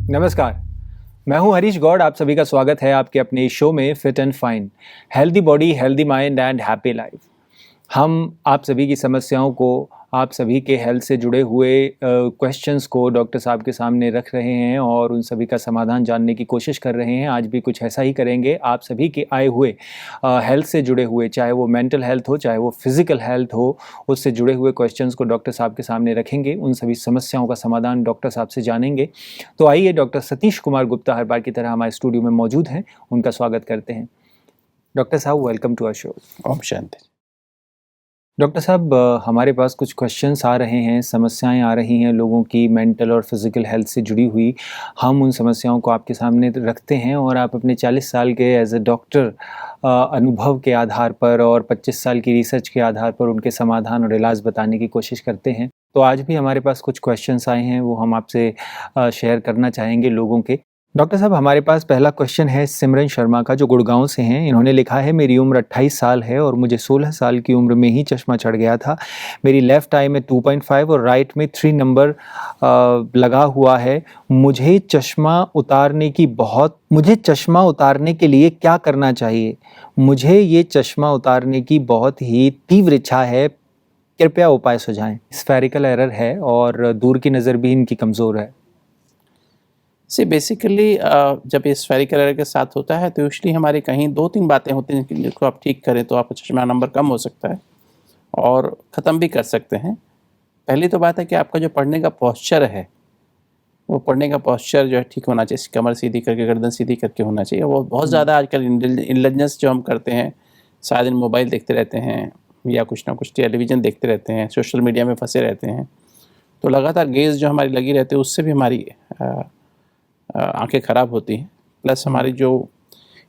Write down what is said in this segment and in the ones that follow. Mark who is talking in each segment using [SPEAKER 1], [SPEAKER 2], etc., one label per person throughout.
[SPEAKER 1] नमस्कार, मैं हूं हरीश गौड़। आप सभी का स्वागत है आपके अपने शो में fit and fine, healthy body, healthy mind and happy life. हम आप सभी की समस्याओं को, आप सभी के हेल्थ से जुड़े हुए क्वेश्चंस को डॉक्टर साहब के सामने रख रहे हैं और उन सभी का समाधान जानने की कोशिश कर रहे हैं। आज भी कुछ ऐसा ही करेंगे। आप सभी के आए हुए हेल्थ से जुड़े हुए, चाहे वो मेंटल हेल्थ हो, चाहे वो फिजिकल हेल्थ हो, उससे जुड़े हुए क्वेश्चंस को डॉक्टर साहब के सामने रखेंगे। उन सभी समस्याओं का समाधान डॉक्टर साहब से जानेंगे। तो आइए, डॉक्टर सतीश कुमार गुप्ता हर बार की तरह हमारे स्टूडियो में मौजूद हैं। उनका स्वागत करते हैं। डॉक्टर साहब, वेलकम टू आवर शो।
[SPEAKER 2] ओम शांति।
[SPEAKER 1] डॉक्टर साहब, हमारे पास कुछ क्वेश्चंस आ रहे हैं, समस्याएं आ रही हैं लोगों की मेंटल और फिज़िकल हेल्थ से जुड़ी हुई। हम उन समस्याओं को आपके सामने रखते हैं और आप अपने 40 साल के एज अ डॉक्टर अनुभव के आधार पर और 25 साल की रिसर्च के आधार पर उनके समाधान और इलाज बताने की कोशिश करते हैं। तो आज भी हमारे पास कुछ क्वेश्चंस आए हैं, वो हम आपसे शेयर करना चाहेंगे लोगों के। डॉक्टर साहब, हमारे पास पहला क्वेश्चन है सिमरन शर्मा का, जो गुड़गांव से हैं। इन्होंने लिखा है, मेरी उम्र 28 साल है और मुझे 16 साल की उम्र में ही चश्मा चढ़ गया था। मेरी लेफ़्ट आई में 2.5 और राइट में 3 नंबर लगा हुआ है। मुझे चश्मा उतारने के लिए क्या करना चाहिए? मुझे ये चश्मा उतारने की बहुत ही तीव्र इच्छा है, कृपया उपाय सुझाएं। स्फेरिकल एरर है और दूर की नज़र भी इनकी कमज़ोर है।
[SPEAKER 2] बेसिकली जब ये स्फेरिकल एरर के साथ होता है तो यूजली हमारी कहीं 2-3 बातें होती हैं जिनको आप ठीक करें तो आपका चश्मा नंबर कम हो सकता है और ख़त्म भी कर सकते हैं। पहली तो बात है कि आपका जो पढ़ने का पोस्चर है, वो पढ़ने का पोस्चर जो है ठीक होना चाहिए। कमर सीधी करके, गर्दन सीधी करके होना चाहिए। वो बहुत ज़्यादा आजकल इंटेलिजेंस जो हम करते हैं, सारा दिन मोबाइल देखते रहते हैं या कुछ ना कुछ टेलीविज़न देखते रहते हैं, सोशल मीडिया में फंसे रहते हैं, तो लगातार गेज़ जो हमारी लगी रहती है उससे भी हमारी आंखें ख़राब होती हैं। प्लस हमारी जो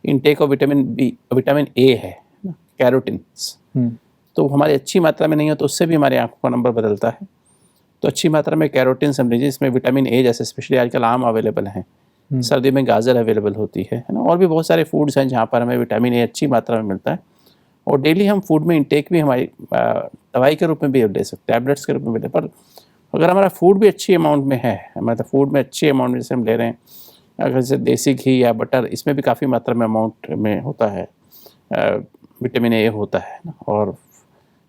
[SPEAKER 2] इनटेक ऑफ विटामिन ए है ना, कैरोटीन्स, तो हमारी अच्छी मात्रा में नहीं हो तो उससे भी हमारी आंखों का नंबर बदलता है। तो अच्छी मात्रा में कैरोटीन समझ लीजिए, इसमें विटामिन ए जैसे स्पेशली आजकल आम अवेलेबल हैं, सर्दी में गाजर अवेलेबल होती है ना, और भी बहुत सारे फूड्स हैं जहाँ पर हमें विटामिन ए अच्छी मात्रा में मिलता है। और डेली हम फूड में इंटेक भी हमारी दवाई के रूप में भी ले सकते हैं, टैबलेट्स के रूप में भी ले। पर अगर हमारा फूड भी अच्छी अमाउंट में है, मतलब फूड में अच्छी अमाउंट में जैसे हम ले रहे हैं, अगर जैसे देसी घी या बटर, इसमें भी काफ़ी मात्रा में अमाउंट में होता है, विटामिन ए होता है ना। और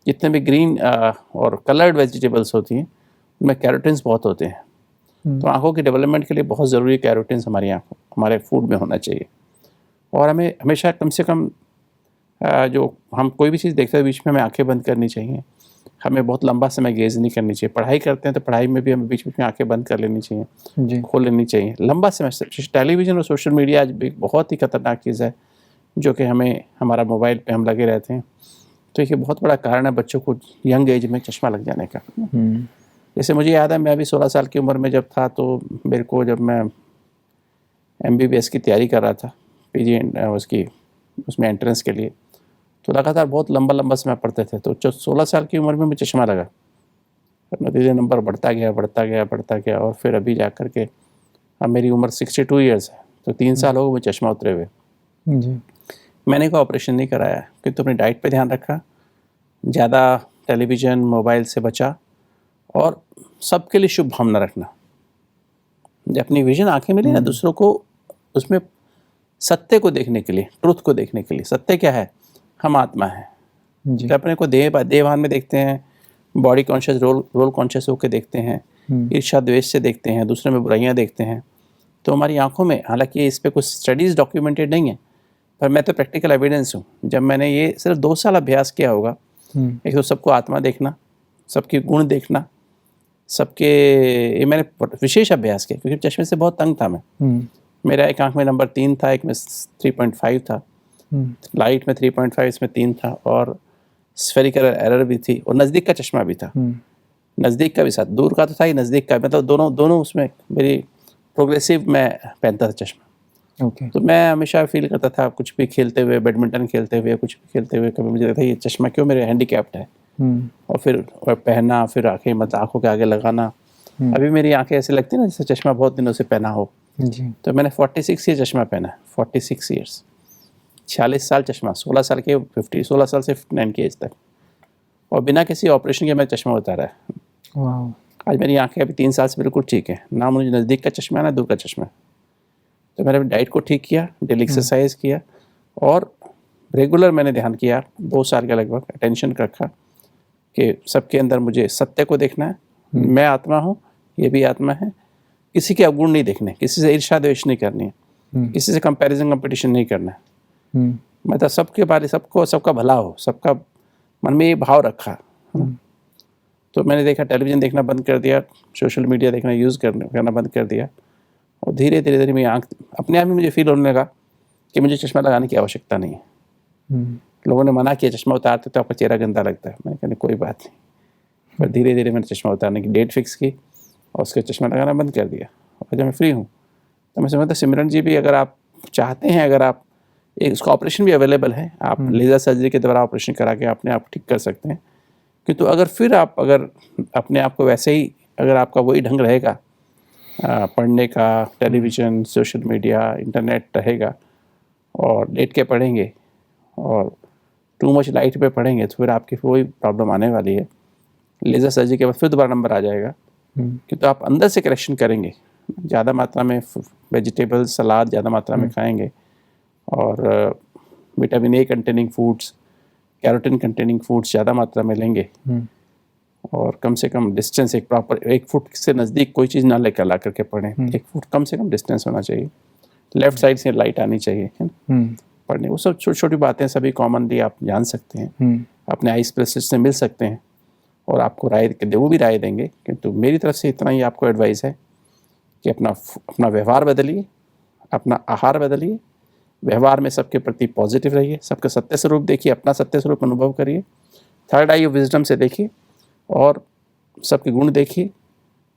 [SPEAKER 2] जितने भी ग्रीन और कलर्ड वेजिटेबल्स होती हैं उनमें कैरोटीन्स बहुत होते हैं। तो आँखों की डेवलपमेंट के लिए बहुत ज़रूरी कैरोटीन्स हमारे फूड में होना चाहिए। और हमें हमेशा कम से कम जो हम कोई भी चीज़ देखते हैं बीच में हमें आंखें बंद करनी चाहिए। हमें बहुत लंबा समय गेज़ नहीं करनी चाहिए। पढ़ाई करते हैं तो पढ़ाई में भी हमें बीच बीच में आंखें बंद कर लेनी चाहिए, खोल लेनी चाहिए लंबा समय से। टेलीविज़न और सोशल मीडिया आज भी बहुत ही खतरनाक चीज़ है, जो कि हमारा मोबाइल पे हम लगे रहते हैं। तो ये बहुत बड़ा कारण है बच्चों को यंग एज में चश्मा लग जाने का। जैसे मुझे याद है, मैं अभी 16 साल की उम्र में जब था, तो मेरे को, जब मैं MBBS की तैयारी कर रहा था, PG उसमें एंट्रेंस के लिए, तो लगातार बहुत लंबा समय पढ़ते थे। तो जब 16 साल की उम्र में मुझे चश्मा लगा, नतीजे नंबर बढ़ता गया और फिर अभी जा कर के अब मेरी उम्र 62 ईयर्स है, तो 3 साल हो गए मुझे चश्मा उतरे हुए। मैंने कोई ऑपरेशन नहीं कराया क्योंकि अपनी डाइट पे ध्यान रखा, ज़्यादा टेलीविज़न मोबाइल से बचा और सबके लिए शुभ भावना रखना। जब अपनी विजन आँखें मिली ना दूसरों को, उसमें सत्य को देखने के लिए, ट्रुथ को देखने के लिए। सत्य क्या है? हम आत्मा है। जब अपने को देहभान में देखते हैं, बॉडी कॉन्शियस, रोल कॉन्शियस होकर देखते हैं, ईर्ष्या द्वेष से देखते हैं, दूसरे में बुराइयां देखते हैं, तो हमारी आंखों में, हालांकि इस पर कुछ स्टडीज़ डॉक्यूमेंटेड नहीं है, पर मैं तो प्रैक्टिकल एविडेंस हूँ। जब मैंने ये सिर्फ 2 साल अभ्यास किया होगा, एक तो सबको आत्मा देखना, सबके गुण देखना, ये मैंने विशेष अभ्यास किया क्योंकि चश्मे से बहुत तंग था मैं। मेरा एक आंख में नंबर 3 था, एक में 3.5 था, लाइट में 3.5, इसमें 3 था, और स्फेरिकल एरर भी थी, और नज़दीक का चश्मा भी था। नज़दीक का भी साथ, दूर का तो था ही, नज़दीक का, मतलब दोनों उसमें मेरी प्रोग्रेसिव में पहनता था चश्मा। तो मैं हमेशा फील करता था, कुछ भी खेलते हुए, बैडमिंटन खेलते हुए, कुछ भी खेलते हुए, कभी मुझे लगता था ये चश्मा क्यों मेरे हैंडीकैप्ड है। और फिर पहनना, फिर आंखों के आगे लगाना। अभी मेरी आंखें ऐसे लगती है ना जैसे चश्मा बहुत दिनों से पहना हो। तो मैंने 46 ईयर चश्मा पहना है, 46 ईयर्स, 46 साल चश्मा, 16 साल के 16 साल से 59 की एज तक, और बिना किसी ऑपरेशन के मैं चश्मा उतारा है। आज मेरी आंखें अभी 3 साल से बिल्कुल ठीक है, ना मुझे नज़दीक का चश्मा है ना दूर का चश्मा है। तो मैंने डाइट को ठीक किया, डेली एक्सरसाइज किया और रेगुलर मैंने ध्यान किया, 2 साल का लगभग अटेंशन रखा कि सबके अंदर मुझे सत्य को देखना है। मैं आत्मा हूँ, ये भी आत्मा है। किसी के अवगुण नहीं देखने, किसी से ईर्ष्या द्वेष नहीं करनी है, किसी से कंपैरिजन कंपटीशन नहीं करना है। मतलब सबके बारे सबका भला हो, सबका मन में ये भाव रखा। तो मैंने देखा टेलीविज़न देखना बंद कर दिया, सोशल मीडिया देखना करना बंद कर दिया और धीरे धीरे मेरी आँख अपने आप ही मुझे फील होने लगा कि मुझे चश्मा लगाने की आवश्यकता नहीं है। लोगों ने मना किया चश्मा उतारते तो आपका चेहरा गंदा लगता है। मैंने कहा कोई बात नहीं, पर धीरे धीरे मैंने चश्मा उतारने की डेट फिक्स की और उसके चश्मा लगाना बंद कर दिया और जब मैं फ्री हूँ तो मैं समझता सिमरन जी भी अगर आप चाहते हैं, अगर आप एक उसका ऑपरेशन भी अवेलेबल है, आप लेज़र सर्जरी के द्वारा ऑपरेशन करा के अपने आप ठीक कर सकते हैं। कि तो अगर फिर आप अगर अपने आप को वैसे ही अगर आपका वही ढंग रहेगा पढ़ने का, टेलीविज़न, सोशल मीडिया, इंटरनेट रहेगा और लेट के पढ़ेंगे और टू मच लाइट पे पढ़ेंगे तो फिर आपकी वही प्रॉब्लम आने वाली है। लेज़र सर्जरी के बाद फिर दोबारा नंबर आ जाएगा। कि तो आप अंदर से करेक्शन करेंगे, ज़्यादा मात्रा में वेजिटेबल सलाद ज़्यादा मात्रा में खाएंगे और vitamin A containing foods, carotene containing foods ज़्यादा मात्रा में लेंगे और कम से कम डिस्टेंस एक प्रॉपर 1 फुट से नज़दीक कोई चीज़ ना लेकर ला करके पढ़ें। 1 फुट कम से कम डिस्टेंस होना चाहिए, लेफ़्ट साइड से लाइट आनी चाहिए, है ना, पढ़ने। वो सब छोटी छोटी बातें सभी कॉमनली आप जान सकते हैं, अपने आई स्पेशलिस्ट से मिल सकते हैं और आपको राय वो भी राय देंगे। किंतु मेरी तरफ से इतना ही आपको एडवाइस है कि अपना व्यवहार बदलिए, अपना आहार बदलिए, व्यवहार में सबके प्रति पॉजिटिव रहिए, सबका सत्य स्वरूप देखिए, अपना सत्य स्वरूप अनुभव करिए, थर्ड आई ऑफ विजडम से देखिए और सबके गुण देखिए,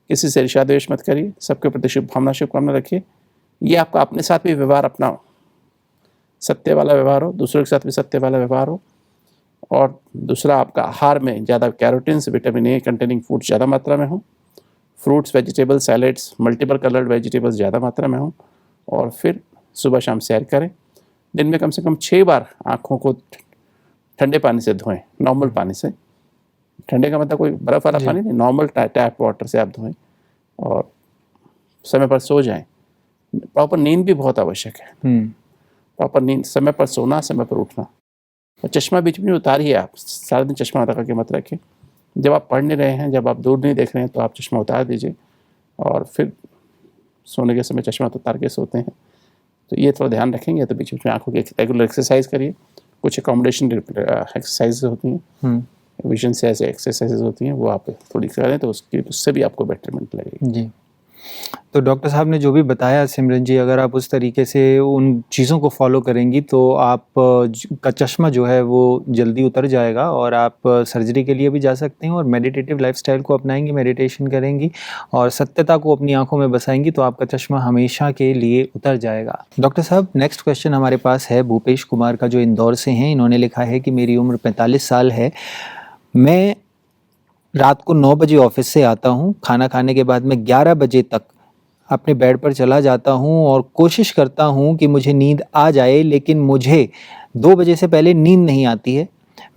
[SPEAKER 2] किसी से ईर्ष्या द्वेष मत करिए, सबके प्रति शुभकामना रखिए। ये आपका अपने साथ भी व्यवहार अपना सत्य वाला व्यवहार हो, दूसरों के साथ भी सत्य वाला व्यवहार हो। और दूसरा आपका आहार में ज़्यादा carotenes, vitamin A containing foods ज़्यादा मात्रा में हो, fruits, vegetables, salads, multiple coloured vegetables ज़्यादा मात्रा में हो और फिर सुबह शाम सैर करें। दिन में कम से कम 6 बार आँखों को ठंडे पानी से धोएं, नॉर्मल पानी से। ठंडे का मतलब कोई बर्फ़ वाला पानी नहीं, नॉर्मल टैप वाटर से आप धोएं और समय पर सो जाएं। प्रॉपर नींद भी बहुत आवश्यक है। प्रॉपर नींद, समय पर सोना, समय पर उठना। और चश्मा बीच में उतारिए, आप सारा दिन चश्मा लगा के मत रखिए। जब आप पढ़ नहीं रहे हैं, जब आप दूर नहीं देख रहे हैं तो आप चश्मा उतार दीजिए और फिर सोने के समय चश्मा उतार के सोते हैं। तो ये थोड़ा ध्यान रखेंगे तो बीच बीच में आँखों की रेगुलर एक्सरसाइज करिए। कुछ अकोमोडेशन एक्सरसाइज होती हैं, विजन से ऐसे एक्सरसाइजेज होती हैं, वो आप थोड़ी करें तो उससे भी आपको बेटरमेंट लगेगी।
[SPEAKER 1] जी। तो डॉक्टर साहब ने जो भी बताया सिमरन जी, अगर आप उस तरीके से उन चीज़ों को फॉलो करेंगी तो आप का चश्मा जो है वो जल्दी उतर जाएगा और आप सर्जरी के लिए भी जा सकते हैं और मेडिटेटिव लाइफस्टाइल को अपनाएंगी, मेडिटेशन करेंगी और सत्यता को अपनी आंखों में बसाएंगी तो आपका चश्मा हमेशा के लिए उतर जाएगा। डॉक्टर साहब, नेक्स्ट क्वेश्चन हमारे पास है भूपेश कुमार का, जो इंदौर से हैं। इन्होंने लिखा है कि मेरी उम्र 45 साल है, मैं रात को 9 बजे ऑफिस से आता हूँ, खाना खाने के बाद मैं 11 बजे तक अपने बेड पर चला जाता हूँ और कोशिश करता हूँ कि मुझे नींद आ जाए, लेकिन मुझे 2 बजे से पहले नींद नहीं आती है।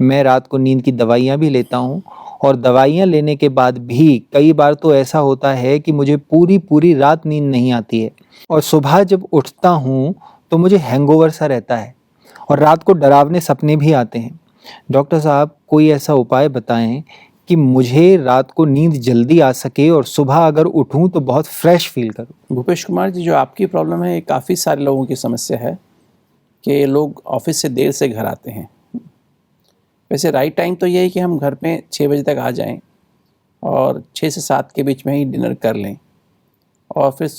[SPEAKER 1] मैं रात को नींद की दवाइयाँ भी लेता हूँ और दवाइयाँ लेने के बाद भी कई बार तो ऐसा होता है कि मुझे पूरी रात नींद नहीं आती है और सुबह जब उठता हूँ तो मुझे हैंगओवर सा रहता है और रात को डरावने सपने भी आते हैं। डॉक्टर साहब, कोई ऐसा उपाय बताएं कि मुझे रात को नींद जल्दी आ सके और सुबह अगर उठूं तो बहुत फ्रेश फील करूं।
[SPEAKER 2] भूपेश कुमार जी, जो आपकी प्रॉब्लम है ये काफ़ी सारे लोगों की समस्या है कि लोग ऑफिस से देर से घर आते हैं। वैसे राइट टाइम तो ये है कि हम घर पे 6 बजे तक आ जाएं और 6 से 7 के बीच में ही डिनर कर लें और फिर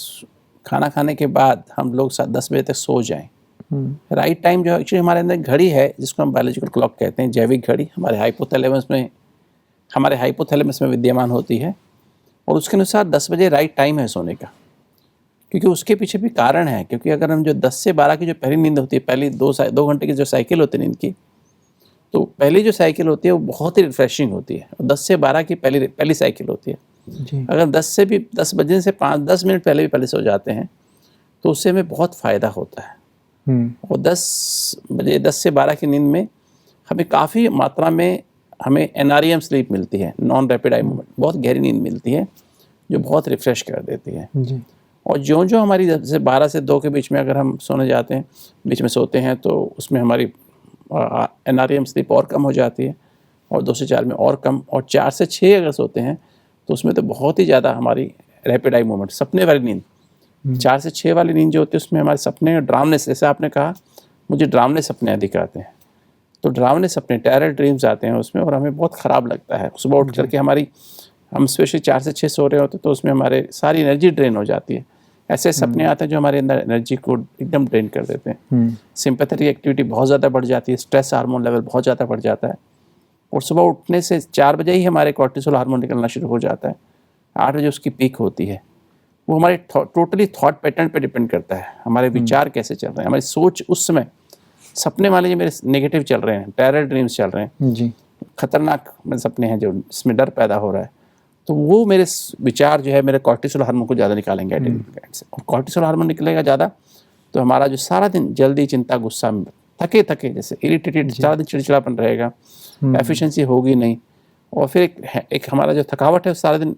[SPEAKER 2] खाना खाने के बाद हम लोग 10 बजे तक सो जाएं। राइट टाइम जो एक्चुअली हमारे अंदर घड़ी है जिसको हम बायोलॉजिकल क्लॉक कहते हैं, जैविक घड़ी हमारे हाइपोथैलेमस में विद्यमान होती है और उसके अनुसार 10 बजे राइट टाइम है सोने का। क्योंकि उसके पीछे भी कारण है, क्योंकि अगर हम जो 10 से 12 की जो पहली नींद होती है, पहली 2 घंटे की जो साइकिल होती है नींद की, तो पहली जो साइकिल होती है वो बहुत ही रिफ्रेशिंग होती है और 10 से 12 की पहली साइकिल होती है जी। अगर 10 बजे से 5-10 मिनट पहले भी पहले सो जाते हैं तो उससे हमें बहुत फ़ायदा होता है। और 10 से 12 की नींद में हमें काफ़ी मात्रा में हमें NREM स्लीप मिलती है, नॉन रैपिड आई मूवमेंट, बहुत गहरी नींद मिलती है जो बहुत रिफ्रेश कर देती है।
[SPEAKER 1] जी।
[SPEAKER 2] और जो हमारी जैसे 12 से 2 के बीच में अगर हम सोने जाते हैं, बीच में सोते हैं, तो उसमें हमारी NREM स्लीप और कम हो जाती है, और 2 से 4 में और कम, और 4 से 6 अगर सोते हैं तो उसमें तो बहुत ही ज़्यादा हमारी रैपिड आई मूवमेंट, सपने वाली नींद, 4 से 6 वाली नींद जो होती है उसमें हमारे सपने, ड्रामनेस, जैसे आपने कहा मुझे ड्रामने सपने अधिक आते हैं, तो ड्रामने सपने, टेरर ड्रीम्स आते हैं उसमें, और हमें बहुत ख़राब लगता है। सुबह उठ करके हम स्पेशली 4 से 6 सो रहे होते तो उसमें हमारे सारी एनर्जी ड्रेन हो जाती है। ऐसे सपने आते हैं जो हमारे अंदर एनर्जी को एकदम ड्रेन कर देते हैं। सिंपैथेटिक एक्टिविटी बहुत ज़्यादा बढ़ जाती है, स्ट्रेस हार्मोन लेवल बहुत ज़्यादा बढ़ जाता है, और सुबह उठने से 4 बजे ही हमारे कॉर्टिसोल हार्मोन निकलना शुरू हो जाता है, 8 बजे उसकी पीक होती है। वो हमारे टोटली थॉट पैटर्न पे डिपेंड करता है, हमारे विचार कैसे चल रहे हैं, हमारी सोच उस समय। सपने मान लीजिए मेरे नेगेटिव चल रहे हैं, टेरर ड्रीम्स चल रहे हैं
[SPEAKER 1] जी।
[SPEAKER 2] खतरनाक सपने हैं जो इसमें डर पैदा हो रहा है, तो वो मेरे विचार जो है मेरे कॉर्टिसोल हार्मोन को ज़्यादा निकालेंगे एड्रेनल ग्लैंड से, और कॉर्टिसोल हार्मोन निकलेगा ज़्यादा तो हमारा जो सारा दिन जल्दी, चिंता, गुस्सा, थके जैसे इरिटेटेड, सारा दिन चिड़चिड़ापन रहेगा, एफिशिएंसी होगी नहीं, और फिर एक हमारा जो थकावट है सारा दिन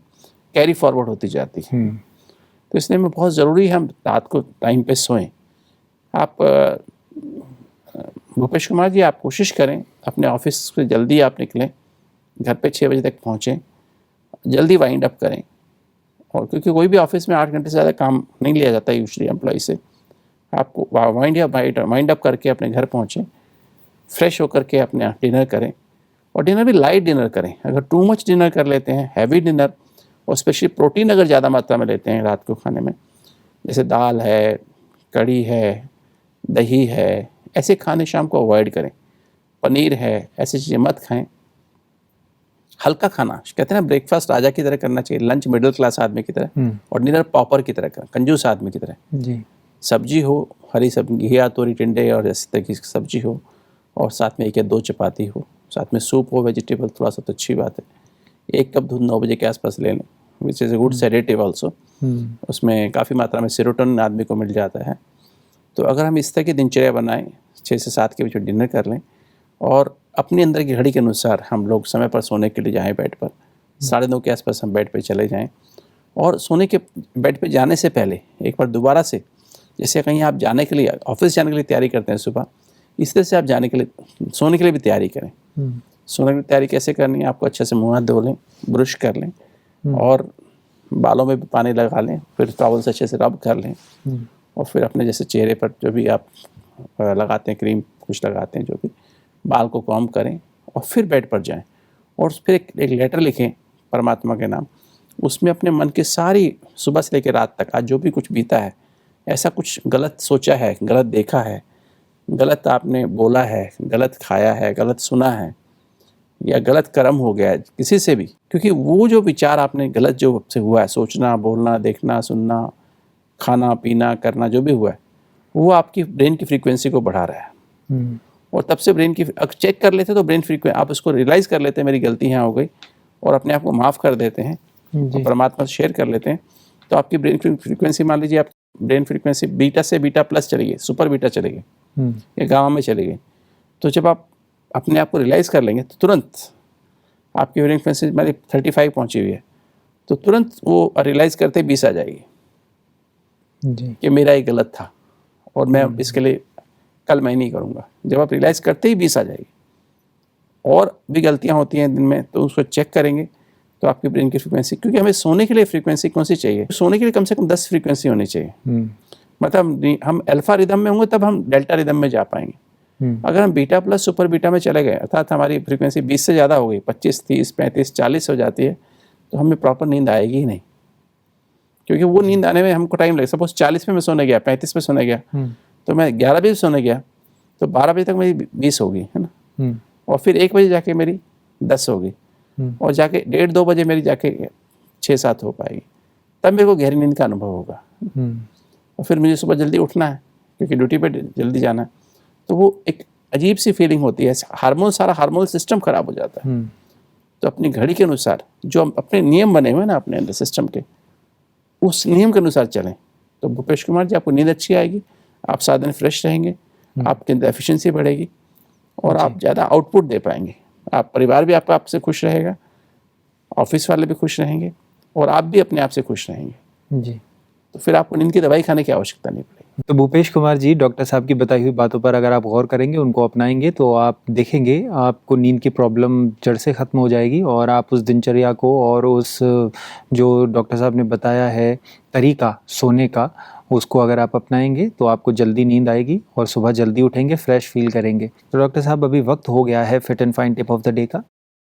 [SPEAKER 2] कैरी फॉरवर्ड होती जाती है। तो इसलिए में बहुत ज़रूरी है हम रात को टाइम पे सोएं। आप भूपेश कुमार जी, आप कोशिश करें अपने ऑफिस से जल्दी आप निकलें, घर पे 6 बजे तक पहुँचें, जल्दी वाइंड अप करें, और क्योंकि कोई भी ऑफिस में 8 घंटे से ज़्यादा काम नहीं लिया जाता है यूजुअली एम्प्लॉय से। आपको वाइंड अप करके अपने घर पहुँचें, फ्रेश होकर के अपने डिनर करें, और डिनर भी लाइट डिनर करें। अगर टू मच डिनर कर लेते हैं, हैवी डिनर, और स्पेशली प्रोटीन अगर ज़्यादा मात्रा में लेते हैं रात को खाने में, जैसे दाल है, कढ़ी है, दही है, ऐसे खाने शाम को अवॉइड करें। पनीर है, ऐसी चीज़ें मत खाएं। हल्का खाना, कहते हैं ना, ब्रेकफास्ट राजा की तरह करना चाहिए, लंच मिडिल क्लास आदमी की तरह, और डिनर पॉपर की तरह करना, कंजूस आदमी की तरह।
[SPEAKER 1] जी।
[SPEAKER 2] सब्जी हो, हरी सब्जी, घिया, तोरी, टिंडे और इस तरह की सब्जी हो, और साथ में 1 या 2 चपाती हो, साथ में सूप हो, वेजिटेबल थोड़ा सा, तो अच्छी बात है। 1 कप दूध 9 बजे के आसपास ले लें, which is a good sedative also. उसमें काफ़ी मात्रा में सेरोटोनिन आदमी को मिल जाता है। तो अगर हम इस तरह की दिनचर्या बनाएं, 6 से 7 के बीच में डिनर कर लें, और अपने अंदर की घड़ी के अनुसार हम लोग समय पर सोने के लिए जाएं, बेड पर 9:30 के आसपास हम बेड पर चले जाएं, और सोने के बेड पे जाने से पहले एक बार दोबारा से, जैसे कहीं आप जाने के लिए, ऑफिस जाने के लिए तैयारी करते हैं सुबह, इस तरह से आप जाने के लिए, सोने के लिए भी तैयारी करें। सोने की तैयारी कैसे करनी है? आपको अच्छे से मुँह हाथ धो लें, ब्रश कर लें, और बालों में भी पानी लगा लें, फिर टॉवल से अच्छे से रब कर लें, और फिर अपने जैसे चेहरे पर जो भी आप लगाते हैं, क्रीम कुछ लगाते हैं, जो भी, बाल को कॉम्ब करें, और फिर बेड पर जाएं, और फिर एक लेटर लिखें परमात्मा के नाम। उसमें अपने मन की सारी, सुबह से लेकर रात तक, आज जो भी कुछ बीता है, ऐसा कुछ गलत सोचा है, गलत देखा है, गलत आपने बोला है, गलत खाया है, गलत सुना है, या गलत कर्म हो गया है किसी से भी, क्योंकि वो जो विचार आपने गलत जो से हुआ है, सोचना, बोलना, देखना, सुनना, खाना, पीना, करना, जो भी हुआ है, वो आपकी ब्रेन की फ्रीक्वेंसी को बढ़ा रहा है। और तब से ब्रेन की, चेक कर लेते तो ब्रेन फ्रीक्वेंसी, आप उसको रियलाइज़ कर लेते हैं मेरी गलती यहाँ हो गई, और अपने आप को माफ़ कर देते हैं, और परमात्मा से शेयर कर लेते हैं, तो आपकी ब्रेन फ्रीक्वेंसी, मान लीजिए आप ब्रेन फ्रीक्वेंसी बीटा से बीटा प्लस चली गई, सुपर बीटा चली गई, या गामा में चली गई, तो जब आप अपने आप को रियलाइज़ कर लेंगे तो तुरंत आपकी ब्रेन फ्रीक्वेंसी मेरी 35 पहुँची हुई है, तो तुरंत वो रियलाइज़ करते 20 आ जाएगी कि मेरा ये गलत था, और मैं इसके लिए कल मैं नहीं करूँगा। जब आप रियलाइज़ करते ही 20 आ जाएगी। और भी गलतियाँ होती हैं दिन में, तो उसको चेक करेंगे तो आपकी ब्रेन की फ्रीक्वेंसी, क्योंकि हमें सोने के लिए फ्रीक्वेंसी कौन सी चाहिए? सोने के लिए कम से कम 10 फ्रीक्वेंसी होनी चाहिए। मतलब हम अल्फा रिदम में होंगे तब हम डेल्टा रिदम में जा पाएंगे। अगर हम बीटा प्लस सुपर बीटा में चले गए, अर्थात हमारी फ्रीक्वेंसी 20 से ज़्यादा हो गई, 25, 30, 35, 40 हो जाती है, तो हमें प्रॉपर नींद आएगी ही नहीं, क्योंकि वो नींद आने में हमको टाइम लगेगा। सपोज 40 पे मैं सोने गया, 35 पे सोने गया, तो मैं 11 बजे सोने गया, तो 12 बजे तक मेरी 20 होगी, है ना, और फिर 1 बजे जाके मेरी 10 होगी, और जाके 1:30-2 बजे मेरी जाके 6-7 हो पाएगी, तब मेरे को गहरी नींद का अनुभव होगा। और फिर मुझे सुबह जल्दी उठना है, क्योंकि ड्यूटी पे जल्दी जाना है, तो वो एक अजीब सी फीलिंग होती है, सारा हार्मोनल सिस्टम खराब हो जाता है। तो अपनी घड़ी के अनुसार जो अपने नियम बने हुए हैं ना अपने अंदर सिस्टम के, उस नियम के अनुसार चलें, तो भूपेश कुमार जी आपको नींद अच्छी आएगी, आप सारा दिन फ्रेश रहेंगे, आपके अंदर एफिशिएंसी बढ़ेगी, और आप ज़्यादा आउटपुट दे पाएंगे। आप परिवार भी आपसे खुश रहेगा, ऑफिस वाले भी खुश रहेंगे और आप भी अपने आप से खुश रहेंगे।
[SPEAKER 1] जी।
[SPEAKER 2] तो फिर आपको नींद की दवाई खाने की आवश्यकता नहीं पड़ेगी।
[SPEAKER 1] तो भूपेश कुमार जी, डॉक्टर साहब की बताई हुई बातों पर अगर आप गौर करेंगे, उनको अपनाएंगे, तो आप देखेंगे आपको नींद की प्रॉब्लम जड़ से ख़त्म हो जाएगी और आप उस दिनचर्या को और उस जो डॉक्टर साहब ने बताया है तरीका सोने का, उसको अगर आप अपनाएंगे तो आपको जल्दी नींद आएगी और सुबह जल्दी उठेंगे, फ्रेश फील करेंगे। तो डॉक्टर साहब, अभी वक्त हो गया है fit and fine tip of the day का,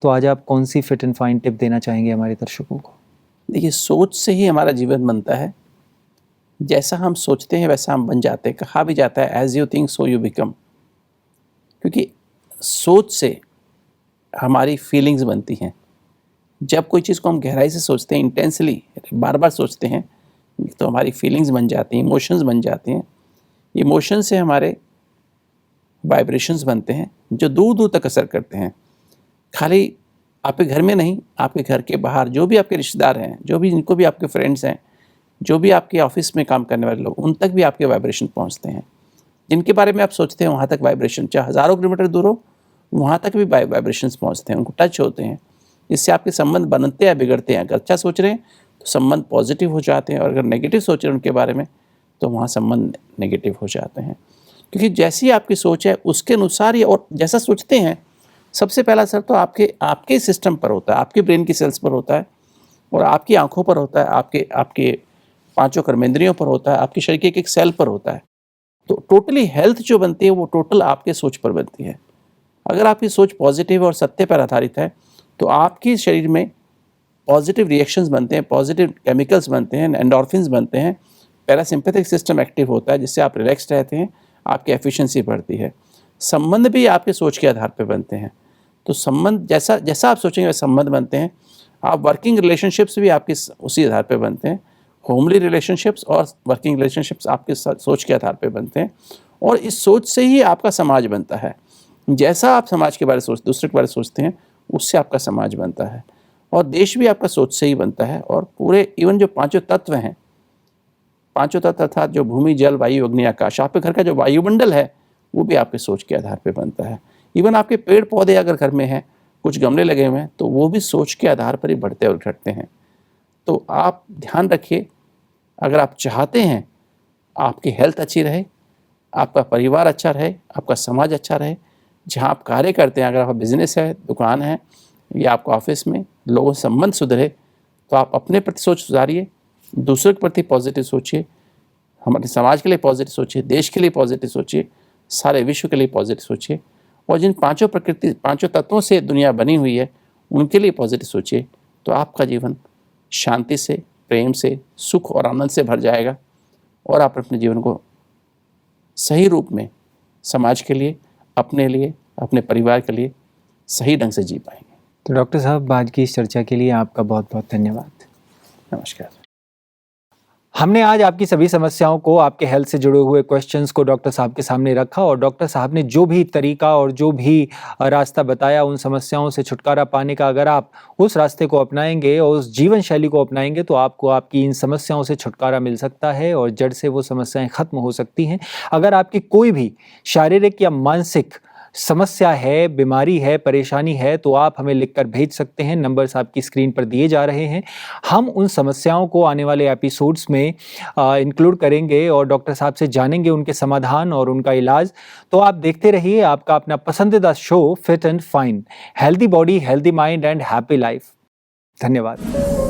[SPEAKER 1] तो आज आप कौन सी फिट एंड फाइन टिप देना चाहेंगे हमारे दर्शकों को?
[SPEAKER 2] देखिए, सोच से ही हमारा जीवन बनता है। जैसा हम सोचते हैं वैसा हम बन जाते हैं। कहा भी जाता है as you think so you become, क्योंकि सोच से हमारी फीलिंग्स बनती हैं। जब कोई चीज़ को हम गहराई से सोचते हैं, इंटेंसली बार बार सोचते हैं, तो हमारी फीलिंग्स बन जाती हैं, इमोशंस बन जाते हैं। इमोशन से हमारे वाइब्रेशंस बनते हैं जो दूर दूर तक असर करते हैं। खाली आपके घर में नहीं, आपके घर के बाहर जो भी आपके रिश्तेदार हैं, जो भी जिनको भी आपके फ्रेंड्स हैं, जो भी आपके ऑफिस में काम करने वाले लोग, उन तक भी आपके वाइब्रेशन पहुंचते हैं। जिनके बारे में आप सोचते हैं वहाँ तक वाइब्रेशन, चाहे हज़ारों किलोमीटर दूर हो, वहाँ तक भी वाइब्रेशंस पहुँचते हैं, उनको टच होते हैं। इससे आपके संबंध बनते या बिगड़ते हैं। अगर अच्छा सोच रहे हैं तो संबंध पॉजिटिव हो जाते हैं, और अगर नेगेटिव सोच रहे हैं उनके बारे में तो वहाँ संबंध नेगेटिव हो जाते हैं। क्योंकि जैसी आपकी सोच है उसके अनुसार ही, और जैसा सोचते हैं, सबसे पहला असर तो आपके सिस्टम पर होता है, आपके ब्रेन की सेल्स पर होता है, और आपकी आंखों पर होता है, आपके पांचों कर्मेंद्रियों पर होता है, आपके शरीर के एक एक सेल पर होता है। तो टोटली हेल्थ जो बनती है वो टोटल आपके सोच पर बनती है। अगर आपकी सोच पॉजिटिव और सत्य पर आधारित है तो आपके शरीर में पॉजिटिव रिएक्शंस बनते हैं, पॉजिटिव केमिकल्स बनते हैं, एंडोर्फिन्स बनते हैं, पैरासिम्पैथिक सिस्टम एक्टिव होता है, जिससे आप रिलैक्स रहते हैं, आपकी एफिशिएंसी बढ़ती है। संबंध भी आपके सोच के आधार पर बनते हैं। तो संबंध जैसा आप सोचेंगे वैसे संबंध बनते हैं। आप वर्किंग रिलेशनशिप्स भी आपके उसी आधार पर बनते हैं। होमली रिलेशनशिप्स और वर्किंग रिलेशनशिप्स आपके सोच के आधार पर बनते हैं, और इस सोच से ही आपका समाज बनता है। जैसा आप समाज के बारे में दूसरे के बारे में सोचते हैं, उससे आपका समाज बनता है, और देश भी आपका सोच से ही बनता है। और पूरे इवन जो पांचों तत्व हैं, पांचों तत्व अर्थात जो भूमि, जल, वायु, अग्नि, आकाश, आपके घर का जो वायुमंडल है वो भी आपके सोच के आधार पर बनता है। इवन आपके पेड़ पौधे अगर घर में हैं, कुछ गमले लगे हुए हैं, तो वो भी सोच के आधार पर ही बढ़ते और घटते हैं। तो आप ध्यान रखिए, अगर आप चाहते हैं आपकी हेल्थ अच्छी रहे, आपका परिवार अच्छा रहे, आपका समाज अच्छा रहे, जहाँ आप कार्य करते हैं, अगर आपका बिजनेस है, दुकान है, या आपका ऑफिस में लोगों से संबंध सुधरे, तो आप अपने प्रति सोच सुधारिए, दूसरों के प्रति पॉजिटिव सोचिए, हमारे समाज के लिए पॉजिटिव सोचिए, देश के लिए पॉजिटिव सोचिए, सारे विश्व के लिए पॉजिटिव सोचिए, और जिन पांचों तत्वों से दुनिया बनी हुई है उनके लिए पॉजिटिव सोचिए। तो आपका जीवन शांति से, प्रेम से, सुख और आनंद से भर जाएगा, और आप अपने जीवन को सही रूप में समाज के लिए, अपने लिए, अपने परिवार के लिए सही ढंग से जी पाएंगे।
[SPEAKER 1] तो डॉक्टर साहब, आज की इस चर्चा के लिए आपका बहुत बहुत धन्यवाद।
[SPEAKER 2] नमस्कार।
[SPEAKER 1] हमने आज आपकी सभी समस्याओं को, आपके हेल्थ से जुड़े हुए क्वेश्चंस को डॉक्टर साहब के सामने रखा, और डॉक्टर साहब ने जो भी तरीका और जो भी रास्ता बताया उन समस्याओं से छुटकारा पाने का, अगर आप उस रास्ते को अपनाएंगे और उस जीवन शैली को अपनाएंगे तो आपको आपकी इन समस्याओं से छुटकारा मिल सकता है और जड़ से वो समस्याएं खत्म हो सकती हैं। अगर आपकी कोई भी शारीरिक या मानसिक समस्या है, बीमारी है, परेशानी है, तो आप हमें लिखकर भेज सकते हैं। नंबर्स आपकी स्क्रीन पर दिए जा रहे हैं। हम उन समस्याओं को आने वाले एपिसोड्स में इंक्लूड करेंगे और डॉक्टर साहब से जानेंगे उनके समाधान और उनका इलाज। तो आप देखते रहिए आपका अपना पसंदीदा show fit and fine, healthy body, healthy mind and happy life. धन्यवाद।